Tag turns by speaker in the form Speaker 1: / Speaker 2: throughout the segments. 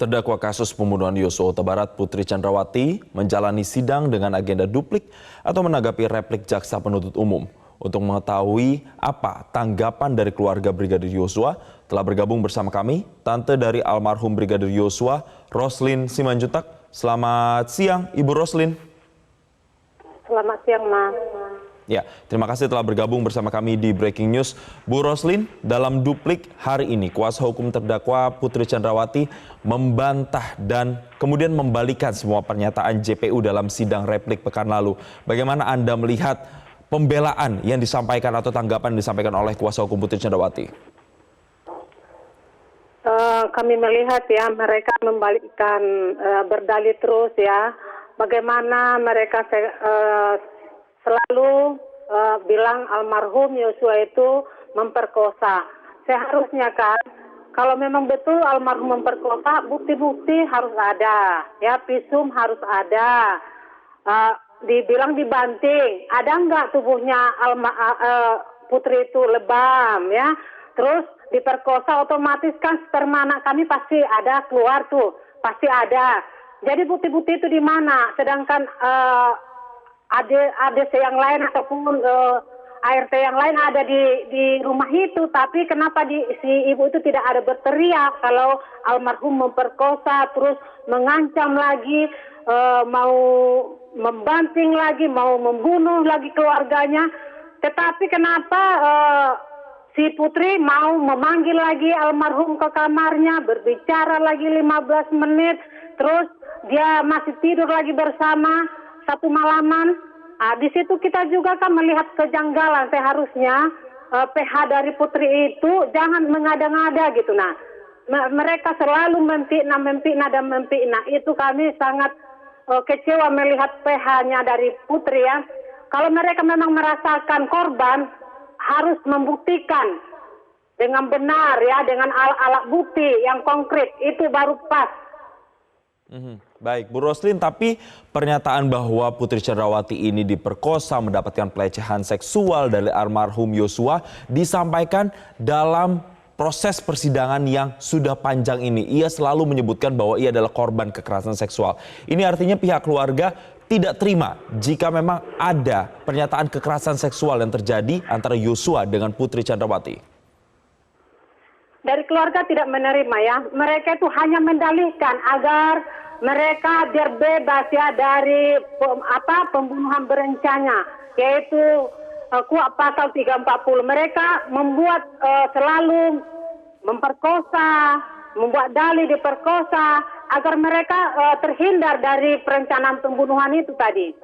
Speaker 1: Terdakwa kasus pembunuhan Yosua Huta Barat Putri Chandrawati menjalani sidang dengan agenda duplik atau menanggapi replik jaksa penuntut umum. Untuk mengetahui apa tanggapan dari keluarga Brigadir Yosua, telah bergabung bersama kami tante dari almarhum Brigadir Yosua, Roslin Simanjuntak. Selamat siang, Ibu Roslin.
Speaker 2: Selamat siang, Mas.
Speaker 1: Ya, terima kasih telah bergabung bersama kami di Breaking News. Bu Roslin, dalam duplik hari ini, kuasa hukum terdakwa Putri Chandrawati membantah dan kemudian membalikan semua pernyataan JPU dalam sidang replik pekan lalu. Bagaimana Anda melihat pembelaan yang disampaikan atau tanggapan yang disampaikan oleh kuasa hukum Putri Chandrawati?
Speaker 2: Kami melihat ya, mereka membalikkan berdalih terus ya. Bagaimana mereka selalu bilang almarhum Yosua itu memperkosa. Seharusnya kan, kalau memang betul almarhum memperkosa, bukti-bukti harus ada, ya visum harus ada. Dibilang dibanting, ada nggak tubuhnya Putri itu lebam, ya? Terus diperkosa, otomatis kan sperma anak kami pasti ada keluar tuh, pasti ada. Jadi bukti-bukti itu di mana? Sedangkan ADC yang lain ataupun ART yang lain ada di rumah itu, tapi kenapa si ibu itu tidak ada berteriak kalau almarhum memperkosa, terus mengancam lagi, mau membanting lagi, mau membunuh lagi keluarganya. Tetapi kenapa si Putri mau memanggil lagi almarhum ke kamarnya, berbicara lagi 15 menit, terus dia masih tidur lagi bersama satu malaman. Di situ kita juga kan melihat kejanggalan. Seharusnya PH dari Putri itu jangan mengada-ngada gitu. Nah, mereka selalu mempitnah. Itu kami sangat kecewa melihat PH-nya dari Putri ya. Kalau mereka memang merasakan korban, harus membuktikan dengan benar ya, dengan alat bukti yang konkret, itu baru pas.
Speaker 1: Baik, Bu Roslin, tapi pernyataan bahwa Putri Chandrawati ini diperkosa, mendapatkan pelecehan seksual dari almarhum Yosua disampaikan dalam proses persidangan yang sudah panjang ini. Ia selalu menyebutkan bahwa ia adalah korban kekerasan seksual. Ini artinya pihak keluarga tidak terima jika memang ada pernyataan kekerasan seksual yang terjadi antara Yosua dengan Putri Chandrawati.
Speaker 2: Dari keluarga tidak menerima ya. Mereka itu hanya mendalihkan agar mereka biar bebas ya dari pembunuhan berencana, yaitu kuat pasal 340. Mereka membuat selalu memperkosa, membuat dalih diperkosa agar mereka terhindar dari perencanaan pembunuhan itu tadi.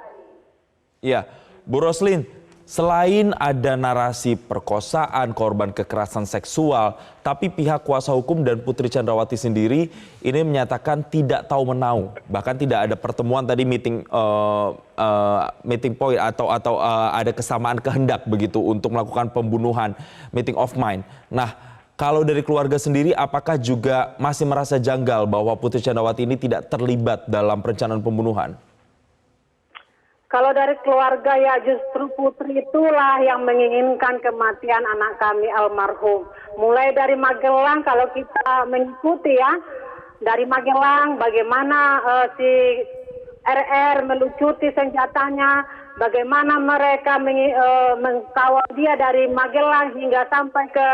Speaker 1: Ya, Bu Roslin, selain ada narasi perkosaan, korban kekerasan seksual, tapi pihak kuasa hukum dan Putri Chandrawati sendiri ini menyatakan tidak tahu menau, bahkan tidak ada pertemuan tadi meeting point atau ada kesamaan kehendak begitu untuk melakukan pembunuhan, meeting of mind. Nah, kalau dari keluarga sendiri, apakah juga masih merasa janggal bahwa Putri Chandrawati ini tidak terlibat dalam perencanaan pembunuhan?
Speaker 2: Kalau dari keluarga ya justru Putri itulah yang menginginkan kematian anak kami almarhum. Mulai dari Magelang kalau kita mengikuti ya, dari Magelang bagaimana si RR melucuti senjatanya, bagaimana mereka mengkawal dia dari Magelang hingga sampai ke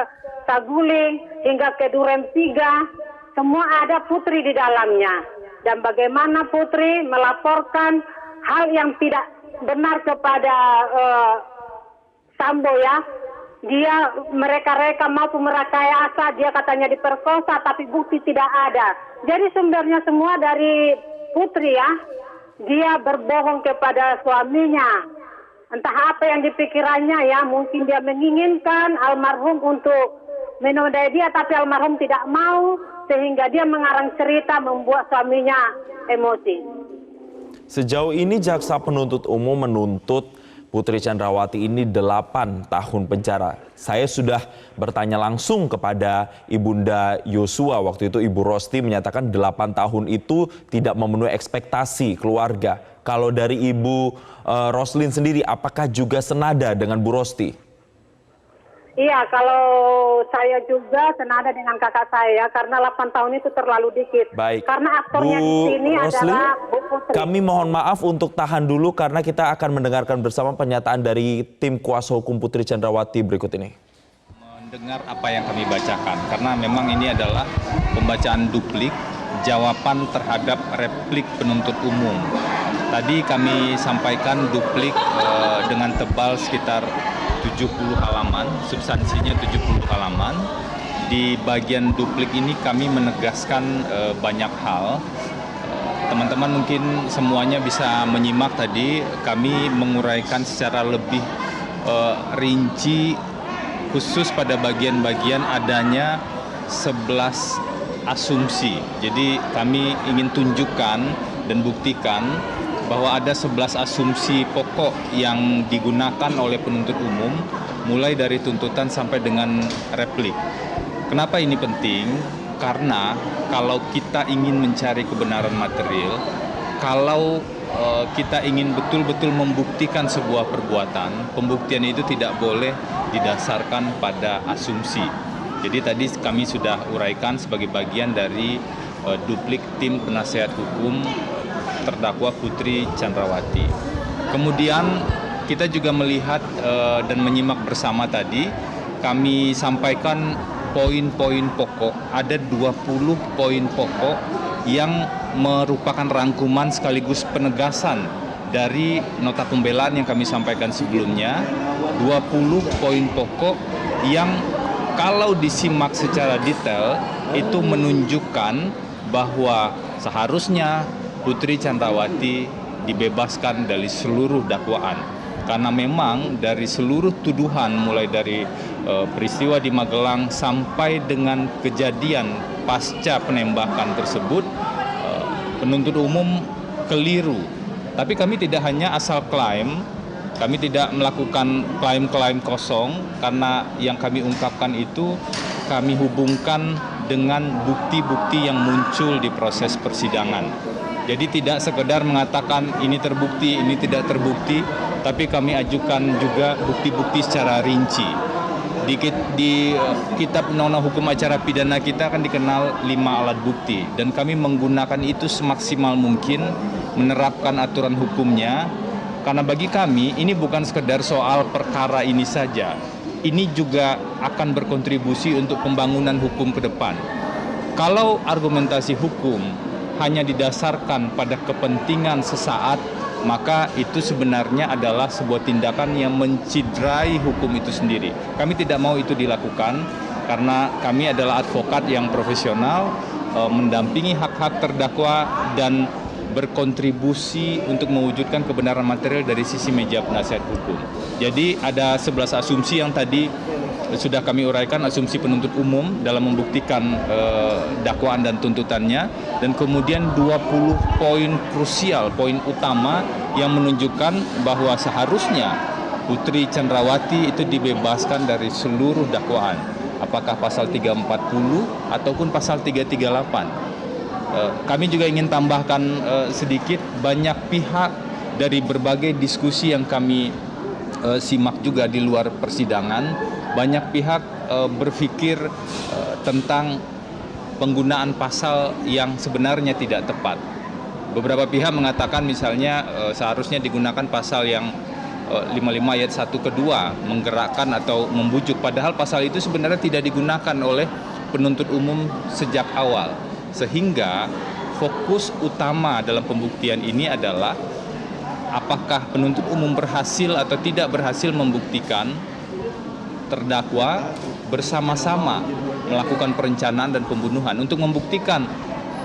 Speaker 2: Saguling, hingga ke Duren 3, semua ada Putri di dalamnya. Dan bagaimana Putri melaporkan hal yang tidak benar kepada Sambo ya. Mereka maupun merekayasa, dia katanya diperkosa tapi bukti tidak ada. Jadi sebenarnya semua dari Putri ya. Dia berbohong kepada suaminya. Entah apa yang dipikirannya ya, mungkin dia menginginkan almarhum untuk menodai dia, tapi almarhum tidak mau, sehingga dia mengarang cerita membuat suaminya emosi.
Speaker 1: Sejauh ini jaksa penuntut umum menuntut Putri Chandrawati ini 8 tahun penjara. Saya sudah bertanya langsung kepada Ibunda Yosua, waktu itu Ibu Rosti menyatakan 8 tahun itu tidak memenuhi ekspektasi keluarga. Kalau dari Ibu Roslin sendiri, apakah juga senada dengan Bu Rosti?
Speaker 2: Iya, kalau saya juga senada dengan kakak saya karena 8 tahun itu terlalu dikit.
Speaker 1: Baik,
Speaker 2: Karena aktornya di
Speaker 1: Bu
Speaker 2: sini
Speaker 1: Rosli,
Speaker 2: adalah Bu Putri.
Speaker 1: kami mohon maaf untuk tahan dulu karena kita akan mendengarkan bersama pernyataan dari tim kuasa hukum Putri Chandrawati berikut ini.
Speaker 3: Mendengar apa yang kami bacakan, karena memang ini adalah pembacaan duplik jawaban terhadap replik penuntut umum. Tadi kami sampaikan duplik dengan tebal sekitar 70 halaman, substansinya 70 halaman. Di bagian duplik ini kami menegaskan banyak hal. Teman-teman mungkin semuanya bisa menyimak tadi, kami menguraikan secara lebih rinci khusus pada bagian-bagian adanya 11 asumsi. Jadi kami ingin tunjukkan dan buktikan bahwa ada 11 asumsi pokok yang digunakan oleh penuntut umum mulai dari tuntutan sampai dengan replik. Kenapa ini penting? Karena kalau kita ingin mencari kebenaran material, kalau kita ingin betul-betul membuktikan sebuah perbuatan, pembuktian itu tidak boleh didasarkan pada asumsi. Jadi tadi kami sudah uraikan sebagai bagian dari duplik tim penasehat hukum terdakwa Putri Chandrawati. Kemudian kita juga melihat dan menyimak bersama tadi, kami sampaikan poin-poin pokok, ada 20 poin pokok yang merupakan rangkuman sekaligus penegasan dari nota pembelaan yang kami sampaikan sebelumnya. 20 poin pokok yang kalau disimak secara detail itu menunjukkan bahwa seharusnya Putri Chandrawati dibebaskan dari seluruh dakwaan. Karena memang dari seluruh tuduhan mulai dari peristiwa di Magelang sampai dengan kejadian pasca penembakan tersebut, penuntut umum keliru. Tapi kami tidak hanya asal klaim, kami tidak melakukan klaim-klaim kosong, karena yang kami ungkapkan itu kami hubungkan dengan bukti-bukti yang muncul di proses persidangan. Jadi tidak sekedar mengatakan ini terbukti, ini tidak terbukti, tapi kami ajukan juga bukti-bukti secara rinci. Di kitab undang-undang hukum acara pidana kita kan dikenal 5 alat bukti, dan kami menggunakan itu semaksimal mungkin, menerapkan aturan hukumnya, karena bagi kami ini bukan sekedar soal perkara ini saja, ini juga akan berkontribusi untuk pembangunan hukum ke depan. Kalau argumentasi hukum hanya didasarkan pada kepentingan sesaat, maka itu sebenarnya adalah sebuah tindakan yang menciderai hukum itu sendiri. Kami tidak mau itu dilakukan karena kami adalah advokat yang profesional, mendampingi hak-hak terdakwa dan berkontribusi untuk mewujudkan kebenaran material dari sisi meja penasihat hukum. Jadi ada 11 asumsi yang tadi sudah kami uraikan, asumsi penuntut umum dalam membuktikan dakwaan dan tuntutannya, dan kemudian 20 poin krusial, poin utama yang menunjukkan bahwa seharusnya Putri Chandrawati itu dibebaskan dari seluruh dakwaan, apakah pasal 340 ataupun pasal 338. Kami juga ingin tambahkan sedikit, banyak pihak dari berbagai diskusi yang kami simak juga di luar persidangan, banyak pihak berpikir tentang penggunaan pasal yang sebenarnya tidak tepat. Beberapa pihak mengatakan misalnya seharusnya digunakan pasal yang 55 ayat 1 kedua, menggerakkan atau membujuk, padahal pasal itu sebenarnya tidak digunakan oleh penuntut umum sejak awal. Sehingga fokus utama dalam pembuktian ini adalah apakah penuntut umum berhasil atau tidak berhasil membuktikan terdakwa bersama-sama melakukan perencanaan dan pembunuhan. Untuk membuktikan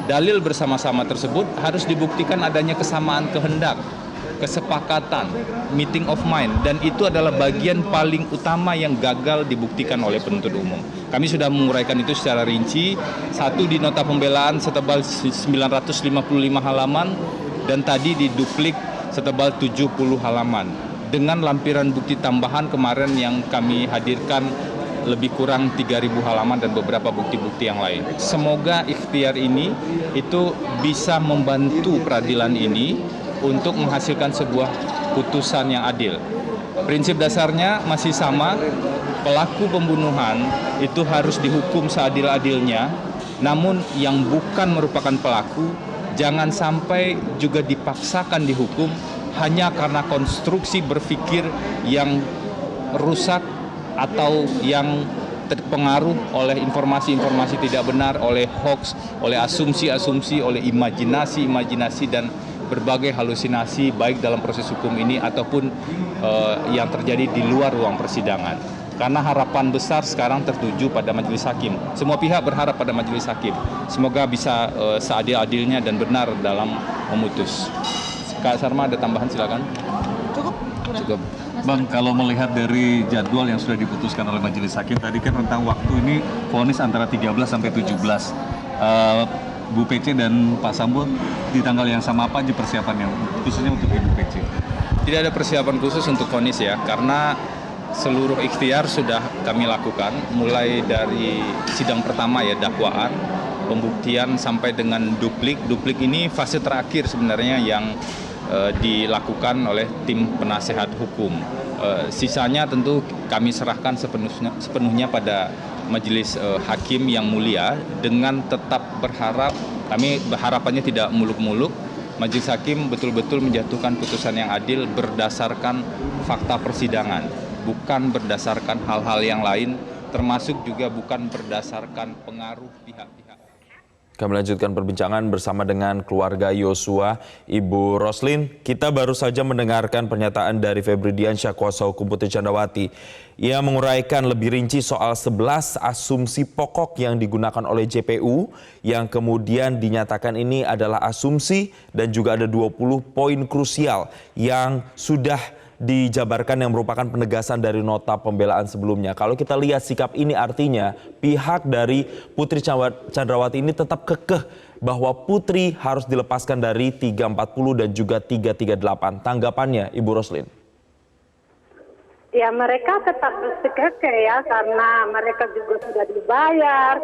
Speaker 3: dalil bersama-sama tersebut harus dibuktikan adanya kesamaan kehendak, kesepakatan, meeting of mind, dan itu adalah bagian paling utama yang gagal dibuktikan oleh penuntut umum. Kami sudah menguraikan itu secara rinci, satu di nota pembelaan setebal 955 halaman, dan tadi di duplik setebal 70 halaman. Dengan lampiran bukti tambahan kemarin yang kami hadirkan lebih kurang 3.000 halaman dan beberapa bukti-bukti yang lain. Semoga ikhtiar ini itu bisa membantu peradilan ini untuk menghasilkan sebuah putusan yang adil. Prinsip dasarnya masih sama, pelaku pembunuhan itu harus dihukum seadil-adilnya, namun yang bukan merupakan pelaku jangan sampai juga dipaksakan dihukum hanya karena konstruksi berpikir yang rusak atau yang terpengaruh oleh informasi-informasi tidak benar, oleh hoax, oleh asumsi-asumsi, oleh imajinasi-imajinasi dan berbagai halusinasi baik dalam proses hukum ini ataupun yang terjadi di luar ruang persidangan. Karena harapan besar sekarang tertuju pada majelis hakim. Semua pihak berharap pada majelis hakim. Semoga bisa seadil-adilnya dan benar dalam memutus. Kak Sarma ada tambahan silakan. Cukup.
Speaker 4: Bang, kalau melihat dari jadwal yang sudah diputuskan oleh majelis hakim tadi kan rentang waktu ini vonis antara 13 sampai 17. Bu PC dan Pak Sambo di tanggal yang sama apa aja persiapannya khususnya untuk Ibu PC?
Speaker 3: Tidak ada persiapan khusus untuk vonis ya, karena seluruh ikhtiar sudah kami lakukan mulai dari sidang pertama ya, dakwaan, pembuktian sampai dengan duplik. Duplik ini fase terakhir sebenarnya yang dilakukan oleh tim penasehat hukum. Sisanya tentu kami serahkan sepenuhnya pada majelis hakim yang mulia dengan tetap berharap, kami harapannya tidak muluk-muluk, majelis hakim betul-betul menjatuhkan putusan yang adil berdasarkan fakta persidangan, bukan berdasarkan hal-hal yang lain, termasuk juga bukan berdasarkan pengaruh pihak-pihak.
Speaker 1: Kami lanjutkan perbincangan bersama dengan keluarga Yosua, Ibu Roslin. Kita baru saja mendengarkan pernyataan dari Febri Diansyah, kuasa hukum Putri Chandrawati. Ia menguraikan lebih rinci soal 11 asumsi pokok yang digunakan oleh JPU, yang kemudian dinyatakan ini adalah asumsi dan juga ada 20 poin krusial yang sudah dijabarkan yang merupakan penegasan dari nota pembelaan sebelumnya. Kalau kita lihat sikap ini artinya pihak dari Putri Chandrawati ini tetap kekeh bahwa Putri harus dilepaskan dari 340 dan juga 338. Tanggapannya Ibu Roslin?
Speaker 2: Ya, mereka tetap bersikeras ya, karena mereka juga sudah dibayar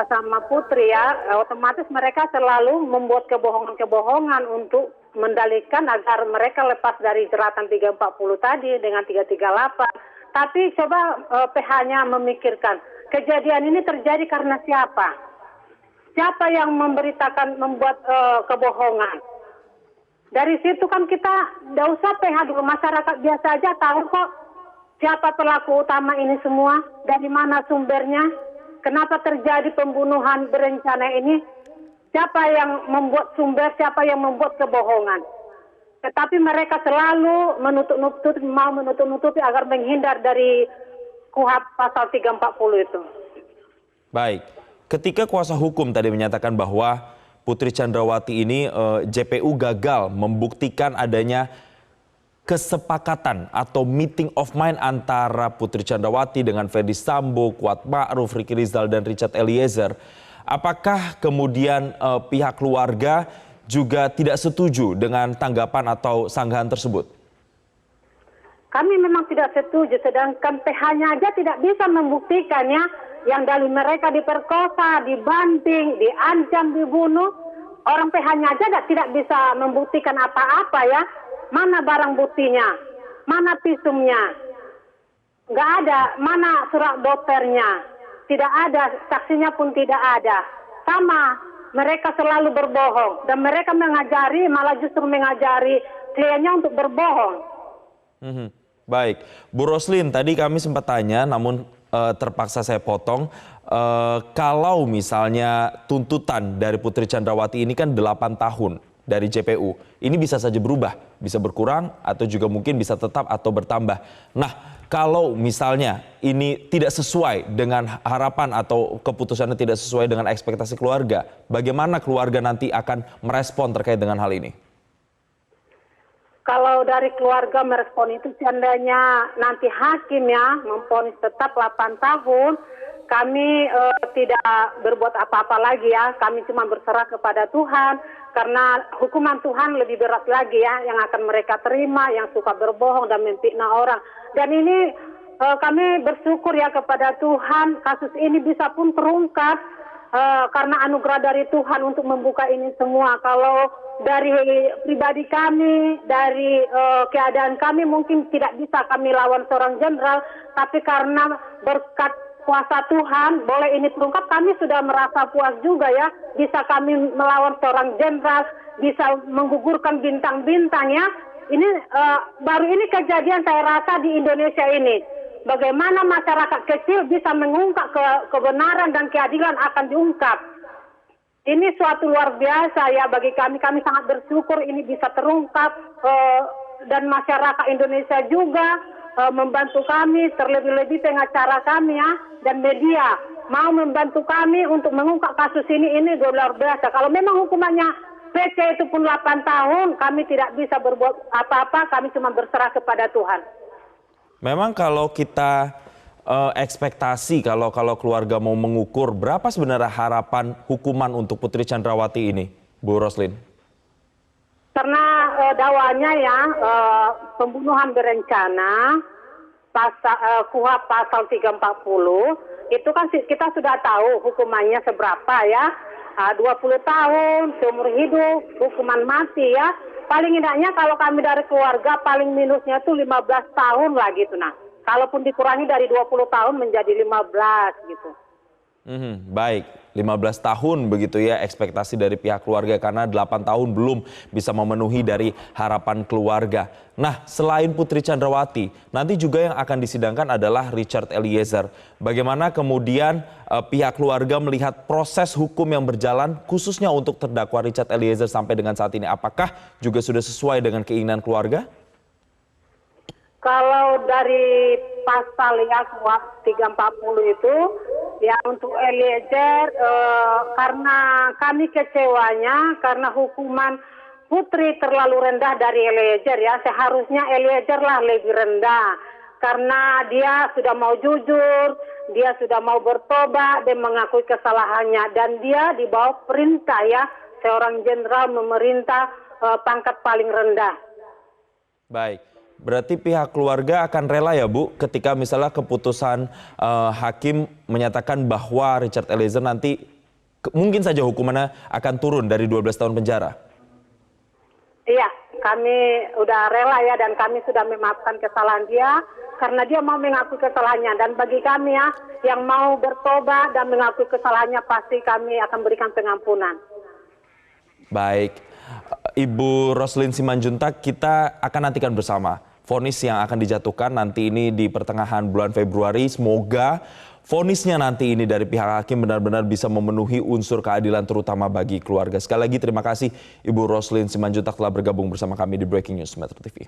Speaker 2: sama Putri ya. Otomatis mereka selalu membuat kebohongan-kebohongan untuk mendalihkan agar mereka lepas dari jeratan 340 tadi dengan 338. Tapi coba PH-nya memikirkan, kejadian ini terjadi karena siapa? Siapa yang memberitakan, membuat kebohongan? Dari situ kan kita tidak usah PH dulu, masyarakat biasa aja tahu kok siapa pelaku utama ini semua, dari mana sumbernya, kenapa terjadi pembunuhan berencana ini, siapa yang membuat sumber, siapa yang membuat kebohongan. Tetapi mereka selalu menutup-nutupi agar menghindar dari KUHP pasal 340 itu.
Speaker 1: Baik, ketika kuasa hukum tadi menyatakan bahwa Putri Chandrawati ini JPU gagal membuktikan adanya kesepakatan atau meeting of mind antara Putri Chandrawati dengan Ferdy Sambo, Kuat Ma'ruf, Ricky Rizal dan Richard Eliezer. Apakah kemudian pihak keluarga juga tidak setuju dengan tanggapan atau sanggahan tersebut?
Speaker 2: Kami memang tidak setuju, sedangkan PH-nya aja tidak bisa membuktikannya. Yang dari mereka diperkosa, dibanting, diancam, dibunuh. Orang PH-nya aja tidak bisa membuktikan apa-apa ya. Mana barang buktinya? Mana visumnya? Nggak ada. Mana surat dokternya? Tidak ada. Saksinya pun tidak ada. Sama, mereka selalu berbohong. Dan mereka mengajari, malah justru mengajari kliennya untuk berbohong.
Speaker 1: Baik, Bu Roslin, tadi kami sempat tanya, namun terpaksa saya potong. Kalau misalnya tuntutan dari Putri Chandrawati ini kan 8 tahun dari JPU, ini bisa saja berubah, bisa berkurang atau juga mungkin bisa tetap atau bertambah. Nah, kalau misalnya ini tidak sesuai dengan harapan atau keputusannya tidak sesuai dengan ekspektasi keluarga, bagaimana keluarga nanti akan merespon terkait dengan hal ini?
Speaker 2: Kalau dari keluarga merespon itu, seandainya nanti hakim ya memvonis tetap 8 tahun, kami tidak berbuat apa-apa lagi ya. Kami cuma berserah kepada Tuhan, karena hukuman Tuhan lebih berat lagi ya yang akan mereka terima, yang suka berbohong dan memfitnah orang. Dan ini kami bersyukur ya kepada Tuhan, kasus ini bisa pun terungkap karena anugerah dari Tuhan untuk membuka ini semua. Kalau dari pribadi kami, dari keadaan kami mungkin tidak bisa kami lawan seorang jenderal, tapi karena berkat kuasa Tuhan, boleh ini terungkap, kami sudah merasa puas juga ya, bisa kami melawan seorang jenderal, bisa menggugurkan bintang-bintang ya. Ini baru ini kejadian saya rasa di Indonesia ini. Bagaimana masyarakat kecil bisa mengungkap kebenaran dan keadilan akan diungkap. Ini suatu luar biasa ya bagi kami. Kami sangat bersyukur ini bisa terungkap dan masyarakat Indonesia juga membantu kami, terlebih-lebih pengacara kami ya dan media mau membantu kami untuk mengungkap kasus ini luar biasa. Kalau memang hukumannya PC itu pun 8 tahun, kami tidak bisa berbuat apa-apa, kami cuma berserah kepada Tuhan.
Speaker 1: Memang kalau kita ekspektasi kalau keluarga mau mengukur berapa sebenarnya harapan hukuman untuk Putri Chandrawati ini, Bu Roslin?
Speaker 2: Karena dakwanya ya pembunuhan berencana, KUHP pasal 340, itu kan kita sudah tahu hukumannya seberapa ya, 20 tahun, seumur hidup, hukuman mati ya. Paling tidaknya kalau kami dari keluarga paling minusnya itu 15 tahun lah gitu nah. Kalaupun dikurangi dari 20 tahun menjadi 15 gitu.
Speaker 1: Baik, 15 tahun begitu ya ekspektasi dari pihak keluarga karena 8 tahun belum bisa memenuhi dari harapan keluarga. Nah, selain Putri Chandrawati, nanti juga yang akan disidangkan adalah Richard Eliezer. Bagaimana kemudian pihak keluarga melihat proses hukum yang berjalan khususnya untuk terdakwa Richard Eliezer sampai dengan saat ini? Apakah juga sudah sesuai dengan keinginan keluarga?
Speaker 2: Kalau dari pasal ya KUHP 340 itu ya untuk Eliezer karena kami kecewanya karena hukuman Putri terlalu rendah dari Eliezer ya, seharusnya Eliezer lah lebih rendah karena dia sudah mau jujur, dia sudah mau bertobat dan mengakui kesalahannya dan dia di bawah perintah ya seorang jenderal memerintah pangkat paling rendah.
Speaker 1: Baik. Berarti pihak keluarga akan rela ya Bu ketika misalnya keputusan hakim menyatakan bahwa Richard Eliezer nanti mungkin saja hukumannya akan turun dari 12 tahun penjara?
Speaker 2: Iya, kami udah rela ya dan kami sudah memaafkan kesalahan dia karena dia mau mengakui kesalahannya dan bagi kami ya yang mau bertobat dan mengakui kesalahannya pasti kami akan berikan pengampunan.
Speaker 1: Baik, Ibu Roslin Simanjuntak, kita akan nantikan bersama vonis yang akan dijatuhkan nanti ini di pertengahan bulan Februari. Semoga vonisnya nanti ini dari pihak hakim benar-benar bisa memenuhi unsur keadilan terutama bagi keluarga. Sekali lagi terima kasih Ibu Roslin Simanjuntak telah bergabung bersama kami di Breaking News Metro TV.